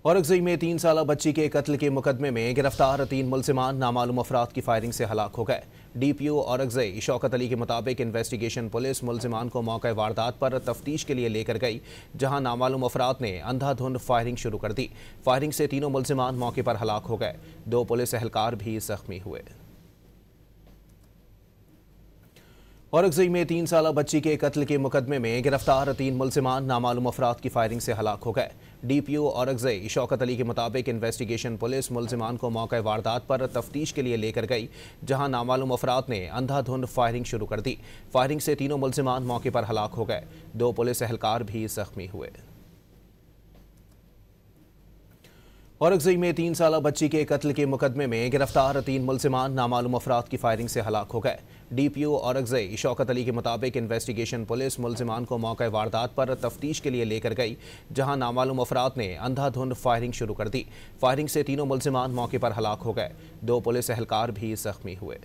औरंगजेब में 3 साला बच्ची के कत्ल के मुकदमे में गिरफ्तार 3 मुलजिमान नामालूम अफराद की फायरिंग से हलाक हो गए। डीपीओ औरंगजेब शौकत अली के मुताबिक इन्वेस्टिगेशन पुलिस मुलजिमान को मौके वारदात पर तफ्तीश के लिए लेकर गई, जहां नामालूम अफराद ने अंधाधुंध फायरिंग शुरू कर दी। फायरिंग से तीनों मुलजिमान मौके पर हलाक हो गए। 2 पुलिस एहलकार भी जख्मी हुए। औरंगजेब में 3 साला बच्ची के कत्ल के मुकदमे में गिरफ्तार 3 मुलजिमान नामालूम अफराद की फायरिंग से हलाक हो गए। डीपीओ औरंगजेब शौकत अली के मुताबिक इन्वेस्टिगेशन पुलिस मुलजिमान को मौके वारदात पर तफ्तीश के लिए लेकर गई, जहां नामालूम अफराद ने अंधाधुंध फायरिंग शुरू कर दी। फायरिंग से तीनों मुलजिमान मौके पर हलाक हो गए। 2 पुलिस एहलकार भी जख्मी हुए। औरंगजेब में 3 साला बच्ची के कत्ल के मुकदमे में गिरफ्तार 3 मुलजिमान नामालूम अफराद की फायरिंग से हलाक हो गए। डीपीओ औरंगजेब शौकत अली के मुताबिक इन्वेस्टिगेशन पुलिस मुलजिमान को मौके वारदात पर तफ्तीश के लिए लेकर गई, जहां नामालूम अफराद ने अंधाधुंध फायरिंग शुरू कर दी। फायरिंग से तीनों मुलजिमान मौके पर हलाक हो गए। 2 पुलिस एहलकार भी जख्मी हुए।